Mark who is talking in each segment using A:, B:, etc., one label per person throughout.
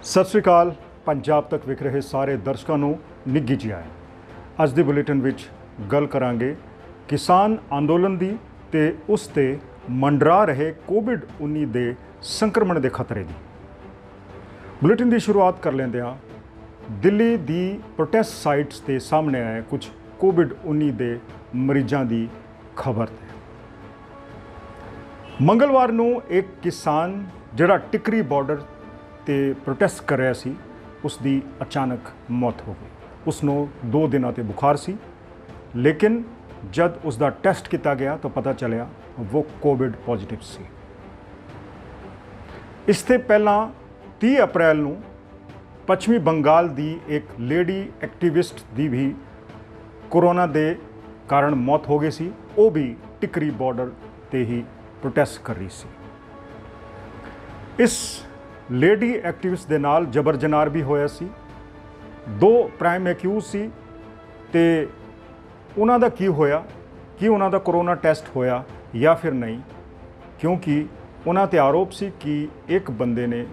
A: ਸਤਿ ਸ਼੍ਰੀ ਅਕਾਲ। ਪੰਜਾਬ ਤੱਕ ਵਿਖ ਰਹੇ ਸਾਰੇ ਦਰਸ਼ਕਾਂ ਨੂੰ ਨਿੱਘੀ ਜੀ ਆਏ। ਅੱਜ ਦੇ ਬੁਲੇਟਿਨ ਵਿੱਚ ਗੱਲ ਕਰਾਂਗੇ ਕਿਸਾਨ ਅੰਦੋਲਨ ਦੀ ਤੇ ਉਸ ਤੇ ਮੰਡਰਾ ਰਹੇ ਕੋਵਿਡ-19 ਦੇ ਸੰਕਰਮਣ ਦੇ ਖਤਰੇ ਦੀ। ਬੁਲੇਟਿਨ ਦੀ ਸ਼ੁਰੂਆਤ ਕਰ ਲੈਂਦੇ ਹਾਂ ਦਿੱਲੀ ਦੀ ਪ੍ਰੋਟੈਸਟ ਸਾਈਟਸ ਤੇ ਸਾਹਮਣੇ ਆਏ ਕੁਝ ਕੋਵਿਡ-19 ਦੇ ਮਰੀਜ਼ਾਂ ਦੀ ਖਬਰ ਤੇ। ਮੰਗਲਵਾਰ ਨੂੰ ਇੱਕ ਕਿਸਾਨ ਜਿਹੜਾ ਟਿਕਰੀ ਬਾਰਡਰ ਤੇ ਪ੍ਰੋਟੈਸਟ ਕਰ ਰਿਹਾ ਸੀ, ਉਸ ਦੀ ਅਚਾਨਕ ਮੌਤ ਹੋ ਗਈ। ਉਸ ਨੂੰ 2 ਦਿਨਾਂ ਤੇ ਬੁਖਾਰ ਸੀ, ਲੇਕਿਨ ਜਦ ਉਸ ਦਾ ਟੈਸਟ ਕੀਤਾ ਗਿਆ ਤਾਂ ਪਤਾ ਚੱਲਿਆ ਉਹ ਕੋਵਿਡ ਪੋਜ਼ਿਟਿਵ ਸੀ। ਇਸ ਤੋਂ ਪਹਿਲਾਂ 30 ਅਪ੍ਰੈਲ ਨੂੰ ਪੱਛਮੀ ਬੰਗਾਲ ਦੀ ਇੱਕ ਲੇਡੀ ਐਕਟਿਵਿਸਟ ਦੀ ਵੀ ਕੋਰੋਨਾ ਦੇ ਕਾਰਨ ਮੌਤ ਹੋ ਗਈ ਸੀ। ਉਹ ਵੀ ਟਿਕਰੀ ਬਾਰਡਰ ਤੇ ਹੀ ਪ੍ਰੋਟੈਸਟ ਕਰ ਰਹੀ ਸੀ। ਇਸ ਲੇਡੀ ਐਕਟਿਵਿਸਟ ਦੇ ਨਾਲ ਜਬਰ ਜਨਾਰ ਵੀ ਹੋਇਆ ਸੀ। 2 ਪ੍ਰਾਈਮ ਐਕਿਊਜ਼ ਸੀ ਤੇ ਉਹਨਾਂ ਦਾ ਕੀ ਹੋਇਆ, ਕਿ ਉਹਨਾਂ ਦਾ ਕੋਰੋਨਾ ਟੈਸਟ ਹੋਇਆ ਜਾਂ ਫਿਰ ਨਹੀਂ, ਕਿਉਂਕਿ ਉਹਨਾਂ ਤੇ ਆਰੋਪ ਸੀ ਕਿ ਇੱਕ ਬੰਦੇ ਨੇ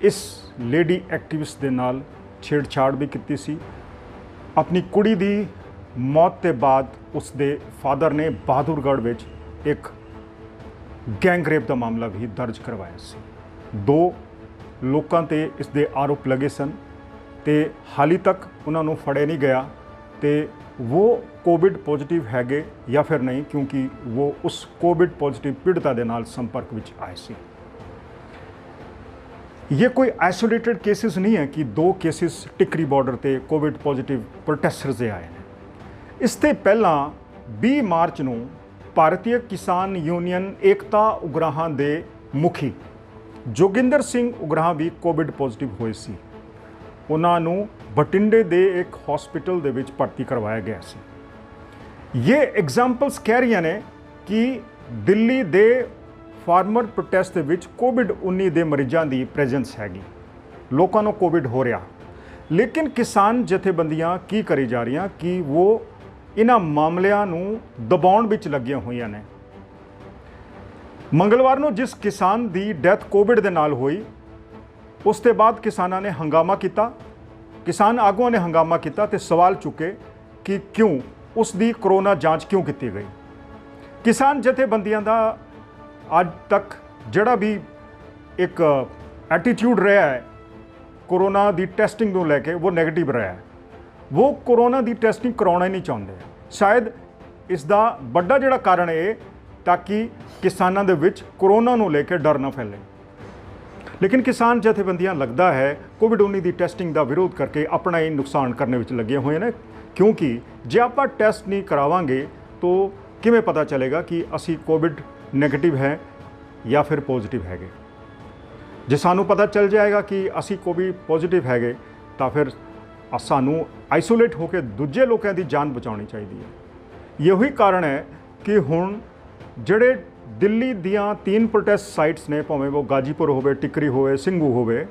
A: ਇਸ ਲੇਡੀ ਐਕਟਿਵਿਸਟ ਦੇ ਨਾਲ ਛੇੜਛਾੜ ਵੀ ਕੀਤੀ ਸੀ। ਆਪਣੀ ਕੁੜੀ ਦੀ ਮੌਤ ਤੋਂ ਬਾਅਦ ਉਸ ਦੇ ਫਾਦਰ ਨੇ ਬਹਾਦੁਰਗੜ੍ਹ ਵਿੱਚ ਇੱਕ ਗੈਂਗ ਰੇਪ ਦਾ ਮਾਮਲਾ ਵੀ ਦਰਜ ਕਰਵਾਇਆ ਸੀ। 2 ਲੋਕਾਂ ਤੇ ਇਸ ਦੇ ਆਰੋਪ ਲੱਗੇ ਸਨ ਤੇ ਹਾਲੇ ਤੱਕ ਉਹਨਾਂ ਨੂੰ ਫੜਿਆ ਨਹੀਂ ਗਿਆ ਤੇ ਉਹ ਕੋਵਿਡ ਪੋਜ਼ਿਟਿਵ ਹੈਗੇ ਜਾਂ ਫਿਰ ਨਹੀਂ, ਕਿਉਂਕਿ ਉਹ ਉਸ ਕੋਵਿਡ ਪੋਜ਼ਿਟਿਵ ਪੀੜਤਾ ਦੇ ਨਾਲ ਸੰਪਰਕ ਵਿੱਚ ਆਏ ਸੀ। ਇਹ ਕੋਈ ਆਈਸੋਲੇਟਡ ਕੇਸਿਸ ਨਹੀਂ ਹੈ ਕਿ 2 ਕੇਸਿਸ ਟਿਕਰੀ ਬਾਰਡਰ ਤੇ ਕੋਵਿਡ ਪੋਜ਼ਿਟਿਵ ਪ੍ਰੋਟੈਸਟਰਸ ਦੇ ਆਏ ਨੇ। ਇਸ ਤੋਂ ਪਹਿਲਾਂ 20 ਮਾਰਚ ਨੂੰ ਭਾਰਤੀ ਕਿਸਾਨ ਯੂਨੀਅਨ ਏਕਤਾ ਉਗਰਾਹਾਂ ਦੇ ਮੁਖੀ ਜੋਗਿੰਦਰ ਸਿੰਘ ਉਗਰਾਹਾਂ ਵੀ ਕੋਵਿਡ ਪੋਜ਼ਿਟਿਵ ਹੋਏ ਸੀ। ਉਹਨਾਂ ਨੂੰ ਬਠਿੰਡੇ ਦੇ ਇੱਕ ਹਸਪੀਟਲ ਦੇ ਵਿੱਚ ਭਰਤੀ ਕਰਵਾਇਆ ਗਿਆ ਸੀ। ਇਹ ਐਗਜ਼ਾਮਪਲਸ ਕਹਿ ਰਹੀਆਂ ਨੇ ਕਿ ਦਿੱਲੀ ਦੇ ਫਾਰਮਰ ਪ੍ਰੋਟੈਸਟ ਦੇ ਵਿੱਚ ਕੋਵਿਡ-19 ਦੇ ਮਰੀਜ਼ਾਂ ਦੀ ਪ੍ਰੈਜ਼ੈਂਸ ਹੈਗੀ, ਲੋਕਾਂ ਨੂੰ ਕੋਵਿਡ ਹੋ ਰਿਹਾ। ਲੇਕਿਨ ਕਿਸਾਨ ਜਥੇਬੰਦੀਆਂ ਕੀ ਕਰੀ ਜਾ ਰਹੀਆਂ ਕਿ ਉਹ ਇਹਨਾਂ ਮਾਮਲਿਆਂ ਨੂੰ ਦਬਾਉਣ ਵਿੱਚ ਲੱਗੀਆਂ ਹੋਈਆਂ ਨੇ। ਮੰਗਲਵਾਰ ਨੂੰ ਜਿਸ ਕਿਸਾਨ ਦੀ ਡੈਥ ਕੋਵਿਡ ਦੇ ਨਾਲ ਹੋਈ, ਉਸ ਤੋਂ ਬਾਅਦ ਕਿਸਾਨਾਂ ਨੇ ਹੰਗਾਮਾ ਕੀਤਾ। ਕਿਸਾਨ ਆਗੂਆਂ ਨੇ ਹੰਗਾਮਾ ਕੀਤਾ ਤੇ ਸਵਾਲ ਚੁੱਕੇ ਕਿ ਕਿਉਂ ਉਸ ਦੀ ਕਰੋਨਾ ਜਾਂਚ ਕਿਉਂ ਕੀਤੀ ਗਈ। ਕਿਸਾਨ ਜਥੇਬੰਦੀਆਂ ਦਾ ਅੱਜ ਤੱਕ ਜਿਹੜਾ ਵੀ ਇੱਕ ਐਟੀਟਿਊਡ ਰਿਹਾ ਹੈ ਕੋਰੋਨਾ ਦੀ ਟੈਸਟਿੰਗ ਨੂੰ ਲੈ ਕੇ, ਉਹ ਨੈਗੇਟਿਵ ਰਿਹਾ ਹੈ। ਉਹ ਕੋਰੋਨਾ ਦੀ ਟੈਸਟਿੰਗ ਕਰਾਉਣਾ ਹੀ ਨਹੀਂ ਚਾਹੁੰਦੇ। ਸ਼ਾਇਦ ਇਸ ਦਾ ਵੱਡਾ ਜਿਹੜਾ ਕਾਰਨ ਇਹ ਤਾਂ ਕਿ ਕਿਸਾਨਾਂ ਦੇ ਵਿੱਚ ਕੋਰੋਨਾ ਨੂੰ ਲੈ ਕੇ ਡਰ ਨਾ ਫੈਲੇ। ਲੇਕਿਨ ਕਿਸਾਨ ਜਥੇਬੰਦੀਆਂ ਲੱਗਦਾ ਹੈ ਕੋਵਿਡ-19 ਦੀ ਟੈਸਟਿੰਗ ਦਾ ਵਿਰੋਧ ਕਰਕੇ ਆਪਣਾ ਹੀ ਨੁਕਸਾਨ ਕਰਨ ਵਿੱਚ ਲੱਗੇ ਹੋਏ ਨੇ, ਕਿਉਂਕਿ ਜੇ ਆਪਾਂ ਟੈਸਟ ਨਹੀਂ ਕਰਾਵਾਂਗੇ ਤਾਂ ਕਿਵੇਂ ਪਤਾ ਚੱਲੇਗਾ ਕਿ ਅਸੀਂ ਕੋਵਿਡ ਨੈਗੇਟਿਵ ਹੈ ਜਾਂ ਫਿਰ ਪੋਜ਼ਿਟਿਵ ਹੈਗੇ। ਜੇ ਸਾਨੂੰ ਪਤਾ ਚੱਲ ਜਾਏਗਾ ਕਿ ਅਸੀਂ ਕੋਵਿਡ ਪੋਜ਼ਿਟਿਵ ਹੈਗੇ ਤਾਂ ਫਿਰ ਸਾਨੂੰ ਆਈਸੋਲੇਟ ਹੋ ਕੇ ਦੂਜੇ ਲੋਕਾਂ ਦੀ ਜਾਨ ਬਚਾਉਣੀ ਚਾਹੀਦੀ ਹੈ। ਇਹੀ ਕਾਰਨ ਹੈ ਕਿ ਹੁਣ ਜਿਹੜੇ ਦਿੱਲੀ ਦੀਆਂ 3 ਪ੍ਰੋਟੈਸਟ ਸਾਈਟਸ ਨੇ, ਭਾਵੇਂ ਉਹ ਗਾਜੀਪੁਰ ਹੋਵੇ, ਟਿਕਰੀ ਹੋਵੇ, ਸਿੰਘੂ ਹੋਵੇ,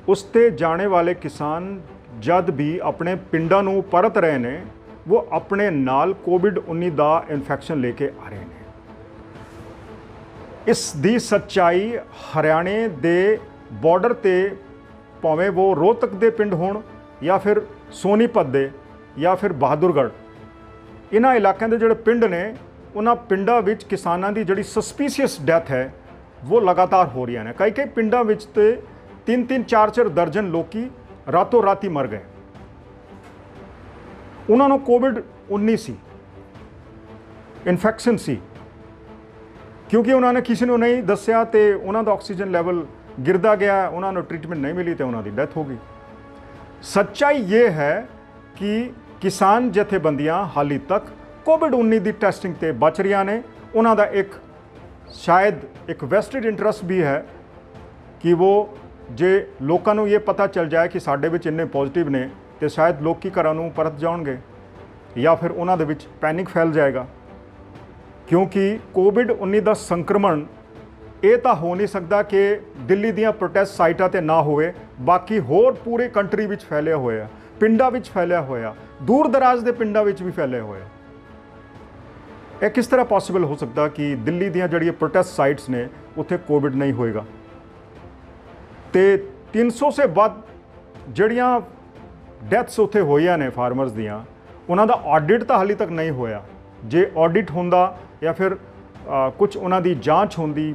A: ਉਸ 'ਤੇ ਜਾਣੇ ਵਾਲੇ ਕਿਸਾਨ ਜਦ ਵੀ ਆਪਣੇ ਪਿੰਡਾਂ ਨੂੰ ਪਰਤ ਰਹੇ ਨੇ, ਉਹ ਆਪਣੇ ਨਾਲ ਕੋਵਿਡ-19 ਦਾ ਇਨਫੈਕਸ਼ਨ ਲੈ ਕੇ ਆ ਰਹੇ ਨੇ। ਇਸ ਦੀ ਸੱਚਾਈ ਹਰਿਆਣੇ ਦੇ ਬਾਰਡਰ 'ਤੇ ਭਾਵੇਂ ਉਹ ਰੋਹਤਕ ਦੇ ਪਿੰਡ ਹੋਣ ਜਾਂ ਫਿਰ ਸੋਨੀਪਤ ਦੇ ਜਾਂ ਫਿਰ ਬਹਾਦੁਰਗੜ੍ਹ, ਇਹਨਾਂ ਇਲਾਕਿਆਂ ਦੇ ਜਿਹੜੇ ਪਿੰਡ ਨੇ, ਉਹਨਾਂ ਪਿੰਡਾਂ ਵਿੱਚ ਕਿਸਾਨਾਂ ਦੀ ਜਿਹੜੀ ਸਸਪੀਸ਼ੀਅਸ ਡੈਥ ਹੈ ਉਹ ਲਗਾਤਾਰ ਹੋ ਰਹੀਆਂ ਨੇ। ਕਈ ਪਿੰਡਾਂ ਵਿੱਚ ਤੇ 3-3, 4-4 ਦਰਜਨ ਲੋਕੀ ਰਾਤੋਂ ਰਾਤੀ ਮਰ ਗਏ। ਉਹਨਾਂ ਨੂੰ ਕੋਵਿਡ-19 ਸੀ, ਇਨਫੈਕਸ਼ਨ ਸੀ, ਕਿਉਂਕਿ ਉਹਨਾਂ ਨੇ ਕਿਸੇ ਨੂੰ ਨਹੀਂ ਦੱਸਿਆ ਤੇ ਉਹਨਾਂ ਦਾ ਆਕਸੀਜਨ ਲੈਵਲ ਗਿਰਦਾ ਗਿਆ, ਉਹਨਾਂ ਨੂੰ ਟ੍ਰੀਟਮੈਂਟ ਨਹੀਂ ਮਿਲੀ ਤੇ ਉਹਨਾਂ ਦੀ ਡੈਥ ਹੋ ਗਈ। ਸੱਚਾਈ ਇਹ ਹੈ ਕਿ ਕਿਸਾਨ ਜਥੇਬੰਦੀਆਂ ਹਾਲੇ ਤੱਕ ਕੋਵਿਡ-19 ਦੀ ਟੈਸਟਿੰਗ ਤੇ ਬਚ ਰਹੀਆਂ ਨੇ। ਉਹਨਾਂ ਦਾ ਇੱਕ ਸ਼ਾਇਦ ਇੱਕ ਵੈਸਟਡ ਇੰਟਰਸਟ ਵੀ ਹੈ ਕਿ ਉਹ ਜੇ ਲੋਕਾਂ ਨੂੰ ਇਹ ਪਤਾ ਚੱਲ ਜਾਏ ਕਿ ਸਾਡੇ ਵਿੱਚ ਇੰਨੇ ਪੋਜ਼ਿਟਿਵ ਨੇ ਤੇ ਸ਼ਾਇਦ ਲੋਕੀ ਘਰਾਂ ਨੂੰ ਪਰਤ ਜਾਣਗੇ ਜਾਂ ਫਿਰ ਉਹਨਾਂ ਦੇ ਵਿੱਚ ਪੈਨਿਕ ਫੈਲ ਜਾਏਗਾ, ਕਿਉਂਕਿ ਕੋਵਿਡ-19 ਦਾ ਸੰਕਰਮਣ ਇਹ ਤਾਂ ਹੋ ਨਹੀਂ ਸਕਦਾ ਕਿ ਦਿੱਲੀ ਦੀਆਂ ਪ੍ਰੋਟੈਸਟ ਸਾਈਟਾਂ 'ਤੇ ਨਾ ਹੋਵੇ, ਬਾਕੀ ਹੋਰ ਪੂਰੇ ਕੰਟਰੀ ਵਿੱਚ ਫੈਲਿਆ ਹੋਇਆ, ਪਿੰਡਾਂ ਵਿੱਚ ਫੈਲਿਆ ਹੋਇਆ, ਦੂਰ ਦਰਾਜ਼ ਦੇ ਪਿੰਡਾਂ ਵਿੱਚ ਵੀ ਫੈਲਿਆ ਹੋਇਆ। ਇਹ ਕਿਸ ਤਰ੍ਹਾਂ ਪੋਸੀਬਲ ਹੋ ਸਕਦਾ ਕਿ ਦਿੱਲੀ ਦੀਆਂ ਜਿਹੜੀਆਂ ਪ੍ਰੋਟੈਸਟ ਸਾਈਟਸ ਨੇ ਉੱਥੇ ਕੋਵਿਡ ਨਹੀਂ ਹੋਏਗਾ। ਤੇ 300 ਸੇ ਵੱਧ ਜਿਹੜੀਆਂ ਡੈਥਸ ਉੱਥੇ ਹੋਈਆਂ ਨੇ ਫਾਰਮਰਸ ਦੀਆਂ, ਉਹਨਾਂ ਦਾ ਆਡਿਟ ਤਾਂ ਹਾਲੇ ਤੱਕ ਨਹੀਂ ਹੋਇਆ। ਜੇ ਆਡਿਟ ਹੁੰਦਾ ਜਾਂ ਫਿਰ ਕੁਝ ਉਹਨਾਂ ਦੀ ਜਾਂਚ ਹੁੰਦੀ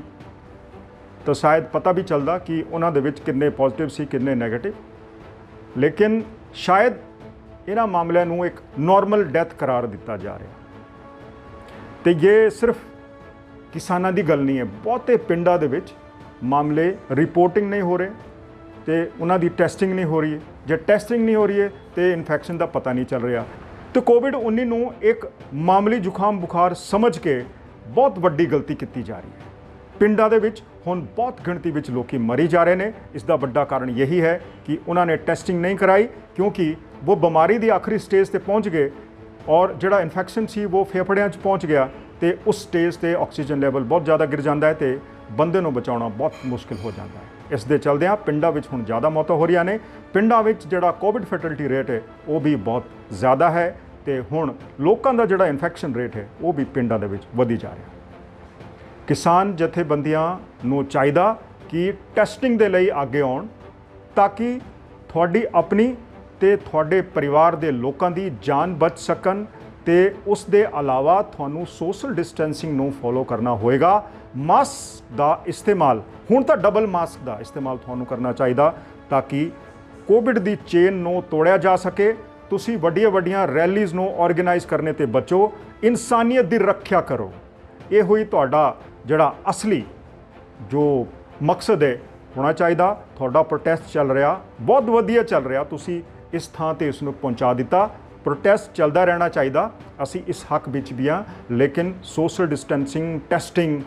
A: ਤਾਂ ਸ਼ਾਇਦ ਪਤਾ ਵੀ ਚੱਲਦਾ ਕਿ ਉਹਨਾਂ ਦੇ ਵਿੱਚ ਕਿੰਨੇ ਪੋਜ਼ਿਟਿਵ ਸੀ, ਕਿੰਨੇ ਨੈਗੇਟਿਵ। ਲੇਕਿਨ ਸ਼ਾਇਦ ਇਹਨਾਂ ਮਾਮਲਿਆਂ ਨੂੰ ਇੱਕ ਨਾਰਮਲ ਡੈਥ ਕਰਾਰ ਦਿੱਤਾ ਜਾ ਰਿਹਾ। ਤੇ ਇਹ ਸਿਰਫ ਕਿਸਾਨਾਂ ਦੀ ਗੱਲ ਨਹੀਂ ਹੈ, ਬਹੁਤੇ ਪਿੰਡਾਂ ਦੇ ਵਿੱਚ ਮਾਮਲੇ ਰਿਪੋਰਟਿੰਗ ਨਹੀਂ ਹੋ ਰਹੇ ਤੇ ਉਹਨਾਂ ਦੀ ਟੈਸਟਿੰਗ ਨਹੀਂ ਹੋ ਰਹੀ ਹੈ। ਜੇ ਟੈਸਟਿੰਗ ਨਹੀਂ ਹੋ ਰਹੀ ਹੈ ਤੇ ਇਨਫੈਕਸ਼ਨ ਦਾ ਪਤਾ ਨਹੀਂ ਚੱਲ ਰਿਹਾ। ਤੇ ਕੋਵਿਡ-19 ਨੂੰ ਇੱਕ ਮਾਮੂਲੀ ਜ਼ੁਕਾਮ ਬੁਖਾਰ ਸਮਝ ਕੇ ਬਹੁਤ ਵੱਡੀ ਗਲਤੀ ਕੀਤੀ ਜਾ ਰਹੀ ਹੈ। ਪਿੰਡਾਂ ਦੇ ਵਿੱਚ ਹੁਣ ਬਹੁਤ ਗਿਣਤੀ ਵਿੱਚ ਲੋਕੀ ਮਰੀ ਜਾ ਰਹੇ ਨੇ। ਇਸ ਦਾ ਵੱਡਾ ਕਾਰਨ ਯਹੀ ਹੈ ਕਿ ਉਹਨਾਂ ਨੇ ਟੈਸਟਿੰਗ ਨਹੀਂ ਕਰਾਈ, ਕਿਉਂਕਿ ਉਹ ਬਿਮਾਰੀ ਦੀ ਆਖਰੀ ਸਟੇਜ ਤੇ ਪਹੁੰਚ ਗਏ ਔਰ ਜਿਹੜਾ ਇਨਫੈਕਸ਼ਨ ਸੀ ਉਹ ਫੇਫੜਿਆਂ 'ਚ ਪਹੁੰਚ ਗਿਆ ਤੇ ਉਸ ਸਟੇਜ ਤੇ ਆਕਸੀਜਨ ਲੈਵਲ ਬਹੁਤ ਜ਼ਿਆਦਾ ਗਿਰ ਜਾਂਦਾ ਹੈ ਤੇ ਬੰਦੇ ਨੂੰ ਬਚਾਉਣਾ ਬਹੁਤ ਮੁਸ਼ਕਿਲ ਹੋ ਜਾਂਦਾ ਹੈ। ਇਸ ਦੇ ਚਲਦਿਆਂ ਪਿੰਡਾਂ ਵਿੱਚ ਹੁਣ ਜ਼ਿਆਦਾ ਮੌਤਾਂ ਹੋ ਰਹੀਆਂ ਨੇ। ਪਿੰਡਾਂ ਵਿੱਚ ਜਿਹੜਾ ਕੋਵਿਡ ਫੈਟੈਲਿਟੀ ਰੇਟ ਹੈ ਉਹ ਵੀ ਬਹੁਤ ਜ਼ਿਆਦਾ ਹੈ ਤੇ ਹੁਣ ਲੋਕਾਂ ਦਾ ਜਿਹੜਾ ਇਨਫੈਕਸ਼ਨ ਰੇਟ ਹੈ ਉਹ ਵੀ ਪਿੰਡਾਂ ਦੇ ਵਿੱਚ ਵਧੀ ਜਾ ਰਿਹਾ। ਕਿਸਾਨ ਜਥੇਬੰਦੀਆਂ ਨੂੰ ਚਾਹੀਦਾ ਕਿ ਟੈਸਟਿੰਗ ਦੇ ਲਈ ਅੱਗੇ ਆਉਣ ਤਾਂ ਕਿ ਤੁਹਾਡੀ ਆਪਣੀ ਤੇ ਤੁਹਾਡੇ ਪਰਿਵਾਰ ਦੇ ਲੋਕਾਂ ਦੀ ਜਾਨ ਬਚ ਸਕਣ। ਤੇ ਉਸ ਦੇ ਇਲਾਵਾ ਤੁਹਾਨੂੰ ਸੋਸ਼ਲ ਡਿਸਟੈਂਸਿੰਗ ਨੂੰ ਫੋਲੋ ਕਰਨਾ ਹੋਏਗਾ। ਮਾਸਕ ਦਾ ਇਸਤੇਮਾਲ ਹੁਣ ਤਾਂ ਡਬਲ ਮਾਸਕ ਦਾ ਇਸਤੇਮਾਲ ਤੁਹਾਨੂੰ ਕਰਨਾ ਚਾਹੀਦਾ ਤਾਂ ਕਿ ਕੋਵਿਡ ਦੀ ਚੇਨ ਨੂੰ ਤੋੜਿਆ ਜਾ ਸਕੇ। ਤੁਸੀਂ ਵੱਡੀਆਂ ਰੈਲੀਜ਼ ਨੂੰ ਆਰਗੇਨਾਈਜ਼ ਕਰਨੇ ਤੇ ਬਚੋ, ਇਨਸਾਨੀਅਤ ਦੀ ਰੱਖਿਆ ਕਰੋ। ਇਹ ਹੋਈ ਤੁਹਾਡਾ ਜਿਹੜਾ ਅਸਲੀ ਜੋ ਮਕਸਦ ਹੈ ਹੋਣਾ ਚਾਹੀਦਾ। ਤੁਹਾਡਾ ਪ੍ਰੋਟੈਸਟ ਚੱਲ ਰਿਹਾ, ਬਹੁਤ ਵਧੀਆ ਚੱਲ ਰਿਹਾ, ਤੁਸੀਂ ਇਸ ਥਾਂ ਤੇ ਇਸ ਨੂੰ ਪਹੁੰਚਾ ਦਿੱਤਾ। ਪ੍ਰੋਟੈਸਟ ਚੱਲਦਾ ਰਹਿਣਾ ਚਾਹੀਦਾ, ਅਸੀਂ ਇਸ ਹੱਕ ਵਿੱਚ ਵੀ ਹਾਂ। ਲੇਕਿਨ ਸੋਸ਼ਲ ਡਿਸਟੈਂਸਿੰਗ, ਟੈਸਟਿੰਗ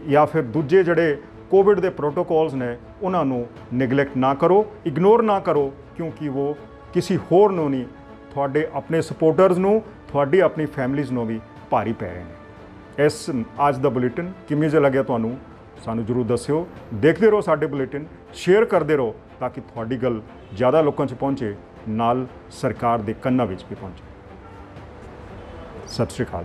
A: ਜਾਂ ਫਿਰ ਦੂਜੇ ਜਿਹੜੇ ਕੋਵਿਡ ਦੇ ਪ੍ਰੋਟੋਕੋਲਸ ਨੇ ਉਹਨਾਂ ਨੂੰ ਨੈਗਲੈਕਟ ਨਾ ਕਰੋ, ਇਗਨੋਰ ਨਾ ਕਰੋ, ਕਿਉਂਕਿ ਉਹ ਕਿਸੇ ਹੋਰ ਨੂੰ ਨਹੀਂ, ਤੁਹਾਡੇ ਆਪਣੇ ਸਪੋਰਟਰਸ ਨੂੰ, ਤੁਹਾਡੀ ਆਪਣੀ ਫੈਮਲੀਜ਼ ਨੂੰ ਵੀ ਭਾਰੀ ਪੈ ਰਹੇ ਨੇ। ਇਸ ਅੱਜ ਦਾ ਬੁਲੇਟਿਨ ਕਿਵੇਂ ਜਿਹਾ ਲੱਗਿਆ ਤੁਹਾਨੂੰ ਸਾਨੂੰ ਜ਼ਰੂਰ ਦੱਸਿਓ। ਦੇਖਦੇ ਰਹੋ ਸਾਡੇ ਬੁਲੇਟਿਨ, ਸ਼ੇਅਰ ਕਰਦੇ ਰਹੋ ਤਾਂ ਕਿ ਤੁਹਾਡੀ ਗੱਲ ਜ਼ਿਆਦਾ ਲੋਕਾਂ 'ਚ ਪਹੁੰਚੇ, ਨਾਲ ਸਰਕਾਰ ਦੇ ਕੰਨਾਂ ਵਿੱਚ ਵੀ ਪਹੁੰਚੇ। ਸਤਿ ਸ਼੍ਰੀ ਅਕਾਲ।